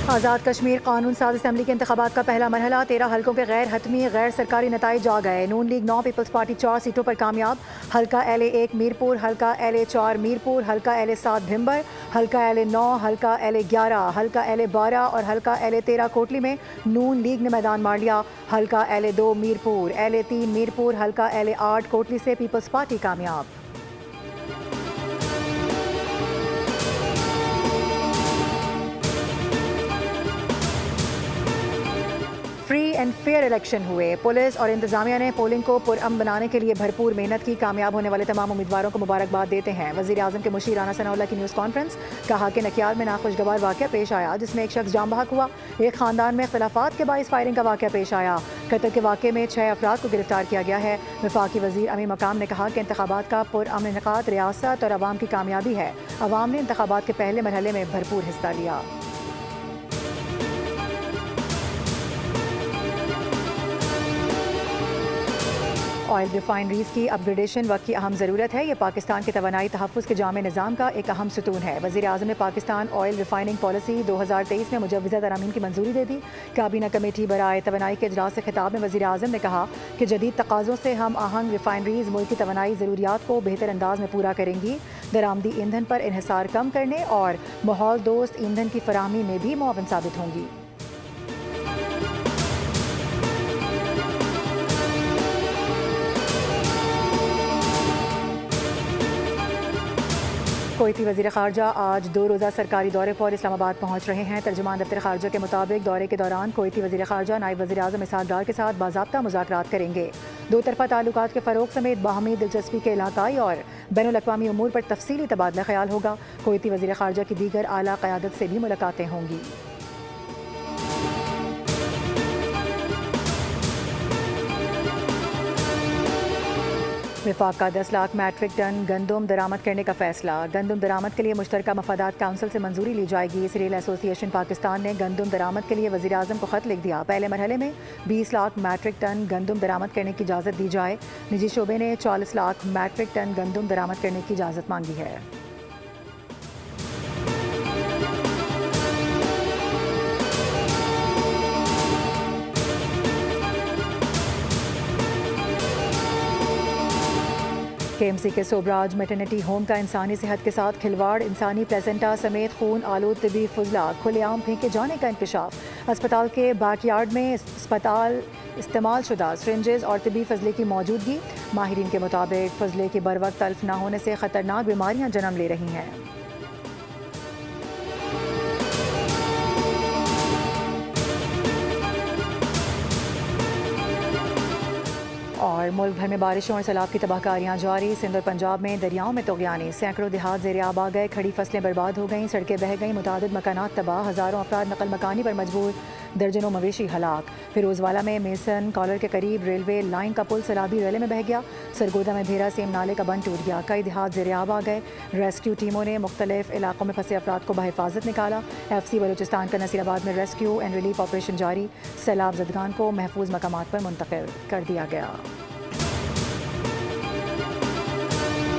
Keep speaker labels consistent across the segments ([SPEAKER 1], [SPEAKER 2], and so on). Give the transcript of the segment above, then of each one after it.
[SPEAKER 1] आज़ाद कश्मीर कानून साज असम्बली के इंतखाबात का पहला मरहला 13 हल्कों के गैर हतमी गैर सरकारी नताइज आ गए। नून लीग 9, पीपल्स पार्टी 4 सीटों पर कामयाब। हल्का LA1 मीरपुर, हल्का LA4 मीरपुर, हल्का LA7 भिम्बर, हल्का LA9, हल्का LA11, हल्का LA12 और हल्का LA13 कोटली में नून लीग ने मैदान मार लिया। हल्का LA2 मीरपुर, LA3 मीरपुर, हल्का LA8 कोटली से पीपल्स पार्टी कामयाब। फ्री एंड फेयर इलेक्शन हुए। पुलिस और इंतजामिया ने पोलिंग को पुरअमन बनाने के लिए भरपूर मेहनत की। कामयाब होने वाले तमाम उम्मीदवारों को मुबारकबाद देते हैं। वज़ीर आज़म के मुशीर राना सनाउल्लाह की न्यूज़ कॉन्फ्रेंस। कहा कि नकियाल में नाखुशगवार वाक़या पेश आया जिसमें एक शख्स जाम बहक हुआ। एक खानदान में इख्तलाफात के बाइस फायरिंग का वाक़या पेश आया। कत्ल के वाक़े में 6 अफराद को गिरफ्तार किया गया है। वफाकी वज़ीर अमीर मकाम ने कहा कि इंतखाबात का पुरअमन इनेकाद रियासत और अवाम की कामयाबी है। अवाम ने इंतखाबात के पहले मरहले में भरपूर हिस्सा लिया। ऑयल रिफाइनरीज की अपग्रेडेशन वक्त की अहम ज़रूरत है। ये पाकिस्तान के तवानाई तहफ़्फ़ुज़ के जामे निज़ाम का एक अहम सतून है। वज़ीर आज़म ने पाकिस्तान ऑयल रिफाइनिंग पॉलिसी 2023 में मुजव्वज़ा तरामीम की मंजूरी दे दी। काबीना कमेटी बराए तवानाई के इजलास से खिताब में वज़ीर आज़म ने कहा कि जदीद तकाज़ों से हम आहंग रिफाइनरीज मुल्क की तवानाई ज़रूरियात को बेहतर अंदाज में पूरा करेंगी। दरामदी ईंधन पर इन्हिसार कम करने और माहौल दोस्त ईंधन की फराहमी में भी मुआवन साबित होंगी। कोईती वज़ीर ख़ारजा आज 2 रोज़ा सरकारी दौरे पर इस्लामाबाद पहुँच रहे हैं। तर्जुमान दफ्तर ख़ारजा के मुताबिक दौरे के दौरान कोईती वज़ीर ख़ारजा नायब वज़ीर आज़म इसहाक़ डार के साथ बाज़ाब्ता मुज़ाकरात करेंगे। दो तरफ़ा ताल्लुकात के फ़रोग़ समेत बाहमी दिलचस्पी के इलाक़ाई और बैनुल-अक़वामी उमूर पर तफ़सीली तबादला ख़याल होगा। कोईती वज़ीर ख़ारजा की दीगर आला क़यादत से भी मुलाकातें होंगी। विफाक का 10 लाख मैट्रिक टन गंदम दरामद करने का फैसला। गंदम दरामद के लिए मुश्तरका मफादात काउंसिल से मंजूरी ली जाएगी। सीरियल एसोसिएशन पाकिस्तान ने गंदम दरामद के लिए वज़ीर आज़म को ख़त लिख दिया। पहले मरहले में 20 लाख मैट्रिक टन गंदम दरामद करने की इजाज़त दी जाए। निजी शोबे ने 40 लाख मैट्रिक टन गंदम दरामद करने की इजाज़त मांगी है। KMC के सोबराज मेटर्निटी होम का इंसानी सेहत के साथ खिलवाड़, इंसानी प्लेसेंटा समेत खून आलूद तिबी फजला खुलेआम फेंके जाने का इंकशाफ। अस्पताल के बैकयार्ड में अस्पताल इस्तेमाल शुदा सिरिंजेस और तिबी फजले की मौजूदगी। माहिरीन के मुताबिक फजले की बर वक्त तल्फ न होने से खतरनाक बीमारियां जन्म ले रही हैं। और मुल्क भर में बारिशों और सैलाब की तबाहकारियां जारी। सिंध और पंजाब में दरियाओं में तोगयानी, सैकड़ों देहात ज़ेर आब आ गए। खड़ी फसलें बर्बाद हो गईं, सड़कें बह गईं, मुतादिद मकानात तबाह, हज़ारों अफराद नकल मकानी पर मजबूर, दर्जनों मवेशी हलाक। फिरोजवाला में मेसन कॉलर के करीब रेलवे लाइन का पुल सैलाबी रैले में बह गया। सरगोदा में भेरा सेम नाले का बंद टूट गया। कई देहात ज़ेर आब आ गए। रेस्क्यू टीमों ने मुख्तलिफ इलाकों में फंसे अफराद को बहिफाजत निकाला। FC बलूचिस्तान का नसीराबाद में रेस्क्यू एंड रिलीफ ऑपरेशन जारी। सैलाब ज़दगान को महफूज मकामात पर मुंतकिल कर दिया गया।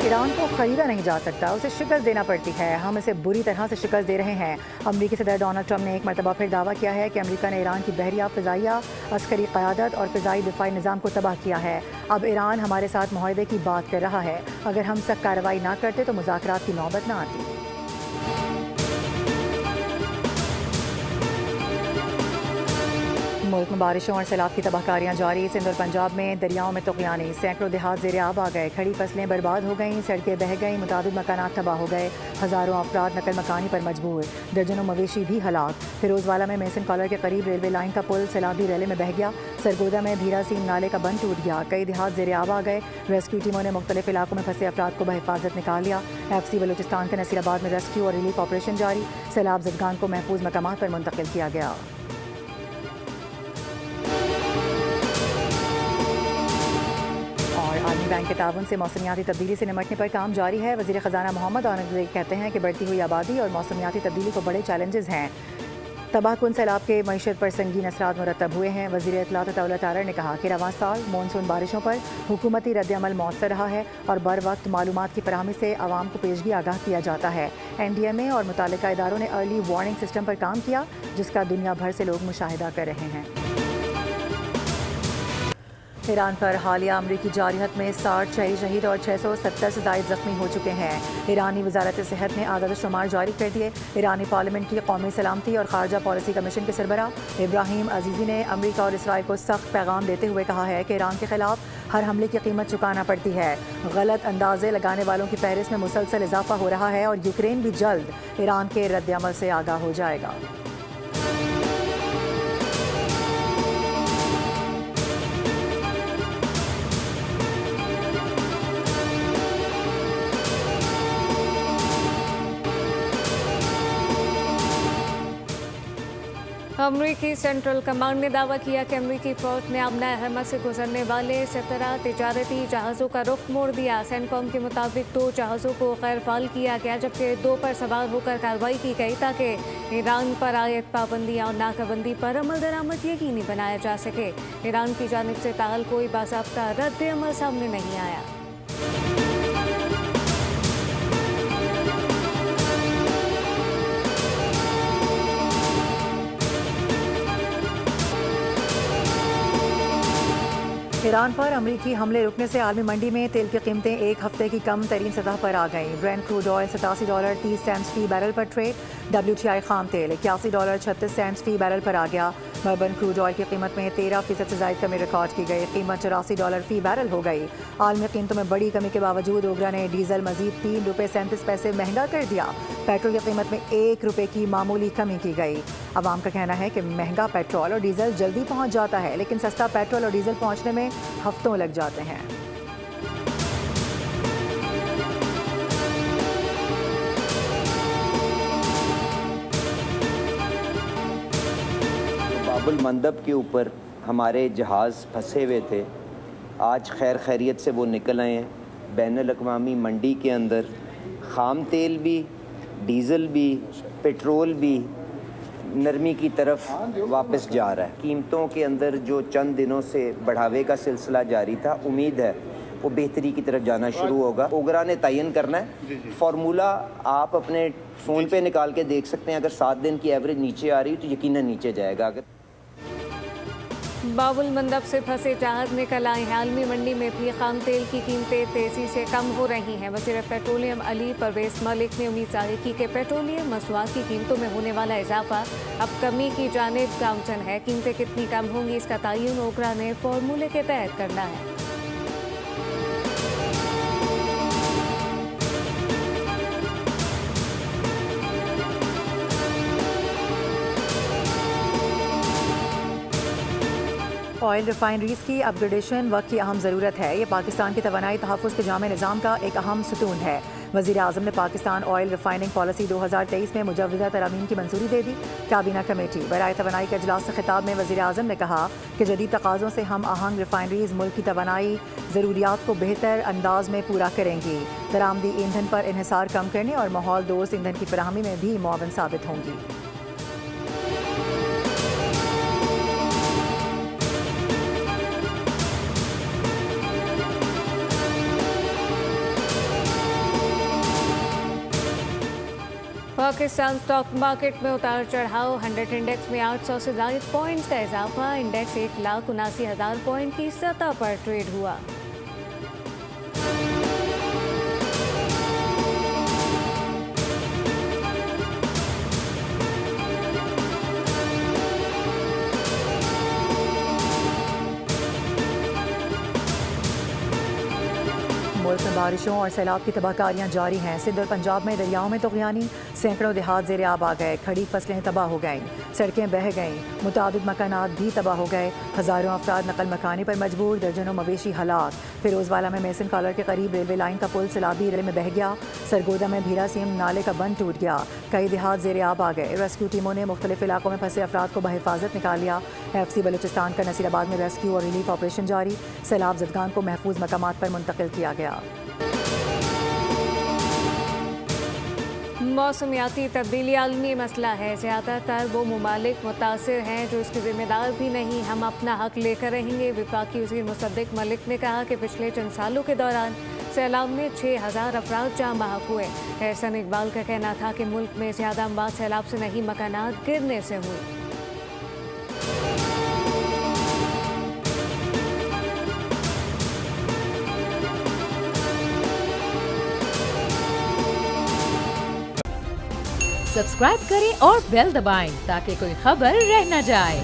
[SPEAKER 1] ईरान को ख़रीदा नहीं जा सकता, उसे शिकस्त देना पड़ती है। हम इसे बुरी तरह से शिकस्त दे रहे हैं। अमरीकी सदर डोनाल्ड ट्रंप ने एक मरतबा फिर दावा किया है कि अमरीका ने ईरान की बहरिया, फ़िज़ाइया, अस्करी क़यादत और फ़िज़ाई दिफ़ाई निज़ाम को तबाह किया है। अब ईरान हमारे साथ मुआहदे की बात कर रहा है। अगर हम सख्त कार्रवाई ना करते तो मुज़ाकरात की नौबत ना आती। मुल्क में बारिशों और सैलाब की तबाहकारियां जारी। सिंध और पंजाब में दरियाओं में तोगयानी, सैकड़ों देहात ज़ेर आब आ गए। खड़ी फसलें बर्बाद हो गईं, सड़कें बह गईं, मुतादिद मकानात तबाह हो गए। हज़ारों अफराद नकल मकानी पर मजबूर, दर्जनों मवेशी भी हलाक। फिरोजवाला में मेसन कॉलर के करीब रेलवे लाइन का पुल सैलाबी रैले में बह गया। सरगोदा में भीरा सीम नाले का बंद टूट गया। कई देहात ज़ेर आब आ गए। रेस्क्यू टीमों ने मुख्तलिफ इलाकों में फंसे अफराद को बहिफाजत निकाल लिया। FC बलूचिस्तान के नसीराबाद में रेस्क्यू और रिलीफ ऑपरेशन जारी। सैलाब ज़दगान को महफूज मकामात पर मुंतकिल किया गया। आलमी बैंक के ताउन से मौसमियाती तब्दीली से निमटने पर काम जारी है। वज़ीर ख़जाना मोहम्मद औरंगज़ेब कहते हैं कि बढ़ती हुई आबादी और मौसमियाती तब्दीली को बड़े चैलेंजेस हैं। तबाहकुन सैलाब के मईशत पर संगीन असरात मुरतब हुए हैं। वज़ीर इत्तलात अताउल्लाह तारड़ ने कहा कि रवां साल मानसून बारिशों पर हुकूमती रद्द-ए-अमल मौसर रहा है और बर वक्त मालूमात की फराहमी से आवाम को पेशगी आगाह किया जाता है। NDMA और मुतालिका इदारों ने अर्ली वार्निंग सिस्टम पर काम किया, जिसका दुनिया भर से लोग मुशाहिदा कर रहे हैं। ईरान पर हालिया अमरीकी जारहत में 60 शहीद और 670 से ज़ायद ज़ख्मी हो चुके हैं। ईरानी वजारत सेहत ने आदाद शुमार जारी कर दिए। ईरानी पार्लियामेंट की कौमी सलामती और खारजा पॉलिसी कमीशन के सरबराह इब्राहिम अजीज़ी ने अमरीका और इसराइल को सख्त पैगाम देते हुए कहा है कि ईरान के खिलाफ हर हमले की कीमत चुकाना पड़ती है। गलत अंदाजे लगाने वालों की फहरिस्त में मुसलसल इजाफा हो रहा है और यूक्रेन भी जल्द ईरान के रद्द-ए-अमल से आगाह हो जाएगा।
[SPEAKER 2] अमरीकी सेंट्रल कमांड ने दावा किया कि अमरीकी फौज ने आमना अहमद से गुजरने वाले 17 तिजारती जहाज़ों का रुख मोड़ दिया। सेंटकॉम के मुताबिक 2 जहाज़ों को गैर फाल किया गया, जबकि 2 पर सवार होकर कार्रवाई की गई ताकि ईरान पर आयत पाबंदियाँ और नाकाबंदी पर अमल दरामद यकीनी बनाया जा सके। ईरान की जानिब से ताल कोई बाज़ाब्ता रद्द-ए-अमल सामने नहीं आया।
[SPEAKER 1] ईरान पर अमरीकी हमले रुकने से आलमी मंडी में तेल की कीमतें एक हफ्ते की कम तरीन सतह पर आ गईं। ब्रेंट क्रूड ऑयल $87.30 फी बैरल पर ट्रेड। WTI खाम तेल $81.36 फी बैरल पर आ गया। बर्बन क्रूड ऑयल की कीमत में 13% से ज़ायद कमी रिकॉर्ड की गई। कीमत $84 फी बैरल हो गई। आलमी कीमतों में बड़ी कमी के बावजूद ओगरा ने डीजल मजीद ₹3.37 महंगा कर दिया। पेट्रोल की कीमत में ₹1 की मामूली कमी की गई। अवाम का कहना है कि महंगा पेट्रोल और डीजल जल्दी पहुंच जाता है, लेकिन सस्ता पेट्रोल और डीजल पहुंचने में हफ्तों लग जाते हैं।
[SPEAKER 3] बाबुल मंदब के ऊपर हमारे जहाज़ फंसे हुए थे। आज खैर खैरियत से वो निकल आए हैं। बैनुल-अक़वामी मंडी के अंदर ख़ाम तेल भी, डीज़ल भी, पेट्रोल भी नरमी की तरफ वापस जा रहा है। कीमतों के अंदर जो चंद दिनों से बढ़ावे का सिलसिला जारी था, उम्मीद है वो बेहतरी की तरफ जाना शुरू होगा। ओगरा ने तयन करना है फार्मूला। आप अपने फ़ोन पे निकाल के देख सकते हैं। अगर 7 दिन की एवरेज नीचे आ रही है तो यकीनन नीचे जाएगा। अगर
[SPEAKER 2] बाबुल मंदब से फंसे जहाज निकल आए हैं। आलमी मंडी में भी खाम तेल की कीमतें तेजी से कम हो रही हैं। वज़ीर पेट्रोलियम अली परवेज़ मलिक ने उम्मीद जाहिर की कि पेट्रोलियम मसनूआत की कीमतों में होने वाला इजाफा अब कमी की जानिब गामजन है। कीमतें कितनी कम होंगी, इसका तयन ओगरा ने फार्मूले के तहत करना है।
[SPEAKER 1] ऑयल रिफाइनरीज की अपग्रेडेशन वक्त की अहम ज़रूरत है। ये पाकिस्तान की तवानाई तहफ़्फ़ुज़ के जामे निज़ाम का एक अहम सतून है। वज़ीर आज़म ने पाकिस्तान ऑयल रिफाइनिंग पॉलिसी 2023 में मुजव्वज़ा तरामीम की मंजूरी दे दी। काबीना कमेटी बराए तवानाई के अजलास से खिताब में वज़ीर आज़म ने कहा कि जदीद तकाज़ों से हम आहंग रिफाइनरीज मुल्क की तवानाई ज़रूरियात को बेहतर अंदाज में पूरा करेंगी। दरामदी ईंधन पर इन्हिसार कम करने और माहौल दोस्त ईंधन की फराहमी में भी मुआवन साबित होंगी।
[SPEAKER 2] पाकिस्तान स्टॉक मार्केट में उतार चढ़ाव। 100 इंडेक्स में 800 से ज़ायद पॉइंट्स का इजाफा। इंडेक्स 1,79,000 पॉइंट की सतह पर ट्रेड हुआ।
[SPEAKER 1] मुल्क में बारिशों और सैलाब की तबाहकारियाँ जारी हैं। सिंध और पंजाब में दरियाओं में तग़यानी, सैकड़ों देहात ज़ेर आब आ गए। खड़ी फसलें तबाह हो गईं, सड़कें बह गईं, मुतादिद मकानात भी तबाह हो गए। हज़ारों अफराद नकल मकानी पर मजबूर, दर्जनों मवेशी हलाक। फिरोजवाला में मेसन कॉलर के करीब रेलवे लाइन का पुल सैलाबी रेल में बह गया। सरगोदा में भीरा सीम नाले का बंद टूट गया। कई देहात ज़ेर आब आ गए। रेस्क्यू टीमों ने मुख्तलिफ इलाकों में फंसे अफराद को बहिफाजत निकाल लिया। FC बलूचिस्तान का नसीराबाद में रेस्क्यू और रिलीफ ऑपरेशन जारी। सैलाब ज़दगान को महफूज मकामात पर मुंतकिल किया गया।
[SPEAKER 2] मौसमियाती तब्दीली आलमी मसला है। ज़्यादातर वो ममालिक मुतासिर हैं जो इसके जिम्मेदार भी नहीं। हम अपना हक लेकर रहेंगे। वफाकी वज़ीर मुसद्दिक मलिक ने कहा कि पिछले चंद सालों के दौरान सैलाब में 6000 अफराद जाँ बहक हुए। एहसन इकबाल का कहना था कि मुल्क में ज़्यादा अमवात सैलाब से नहीं, मकानात गिरने से हुई।
[SPEAKER 4] सब्सक्राइब करें और बेल दबाएं ताकि कोई खबर रह न जाए।